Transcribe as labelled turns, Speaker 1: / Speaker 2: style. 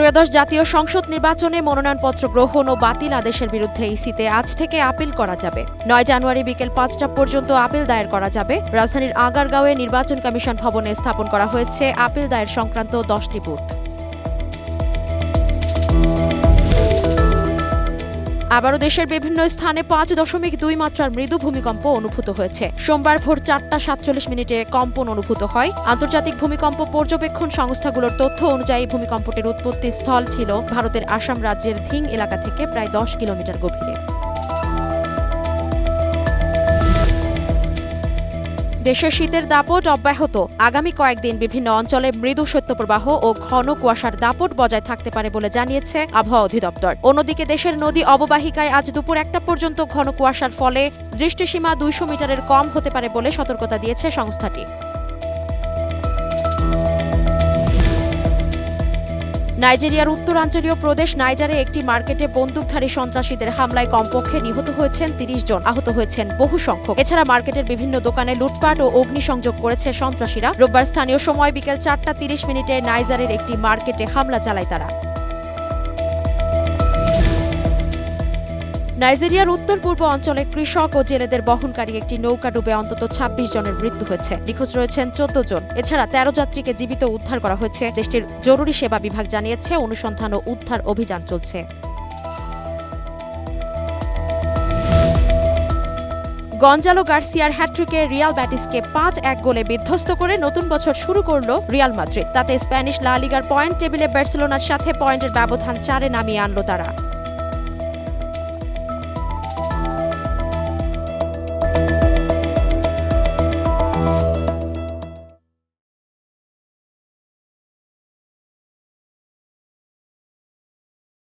Speaker 1: ত্রয়োদশ জাতীয় সংসদ নির্বাচনে মনোনয়নপত্র গ্রহণ ও বাতিল আদেশের বিরুদ্ধে ইসিতে আজ থেকে আপিল করা যাবে। ৯ জানুয়ারি বিকেল ৫টা পর্যন্ত আপিল দায়ের করা যাবে। রাজধানীর আগারগাঁওয়ে নির্বাচন কমিশন ভবনে স্থাপন করা হয়েছে আপিল দায়ের সংক্রান্ত ১০টি বুথ। আবারও দেশের বিভিন্ন স্থানে ৫.২ মাত্রার মৃদু ভূমিকম্প অনুভূত হয়েছে। সোমবার ভোর ৪টা ৪৭ মিনিটে কম্পন অনুভূত হয়। আন্তর্জাতিক ভূমিকম্প পর্যবেক্ষণ সংস্থাগুলোর তথ্য অনুযায়ী ভূমিকম্পটির উৎপত্তি স্থল ছিল ভারতের আসাম রাজ্যের ধিং এলাকা থেকে প্রায় ১০ কিলোমিটার গভীরে। দেশের শীতের দাপট অব্যাহত। আগামী কয়েকদিন বিভিন্ন অঞ্চলে মৃদু শৈত্যপ্রবাহ ও ঘন কুয়াশার দাপট বজায় থাকতে পারে বলে জানিয়েছে আবহাওয়া অধিদপ্তর। অন্যদিকে দেশের নদী অববাহিকায় আজ দুপুর ১টা পর্যন্ত ঘন কুয়াশার ফলে দৃষ্টিসীমা ২০০ মিটারের কম হতে পারে বলে সতর্কতা দিয়েছে সংস্থাটি। নাইজেরিয়ার উত্তরাঞ্চলীয় প্রদেশ নাইজারে একটি মার্কেটে বন্দুকধারী সন্ত্রাসীদের হামলায় কমপক্ষে নিহত হয়েছেন ৩০ জন, আহত হয়েছেন বহু সংখ্যক। এছাড়া মার্কেটের বিভিন্ন দোকানে লুটপাট ও অগ্নিসংযোগ করেছে সন্ত্রাসীরা। রোববার স্থানীয় সময় বিকেল ৪টা ৩০ মিনিটে নাইজারের একটি মার্কেটে হামলা চালায় তারা। নাইজেরিয়ার উত্তর পূর্ব অঞ্চলে কৃষক ও জেলেদের বহনকারী একটি নৌকা ডুবে অন্তত ২৬ জনের মৃত্যু হয়েছে। নিখোঁজ রয়েছেন ১৪ জন। এছাড়া ১৩ যাত্রীকে জীবিত উদ্ধার করা হয়েছে। দেশটির জরুরি সেবা বিভাগ জানিয়েছে অনুসন্ধান ও উদ্ধার অভিযান চলছে। গঞ্জালো গার্সিয়ার হ্যাট্রিকে রিয়াল ব্যাটিসকে ৫-১ গোলে বিধ্বস্ত করে নতুন বছর শুরু করল রিয়াল মাদ্রিদ। তাতে স্প্যানিশ লা লিগার পয়েন্ট টেবিলে বার্সেলোনার সাথে পয়েন্টের ব্যবধান ৪-এ নামিয়ে আনল তারা।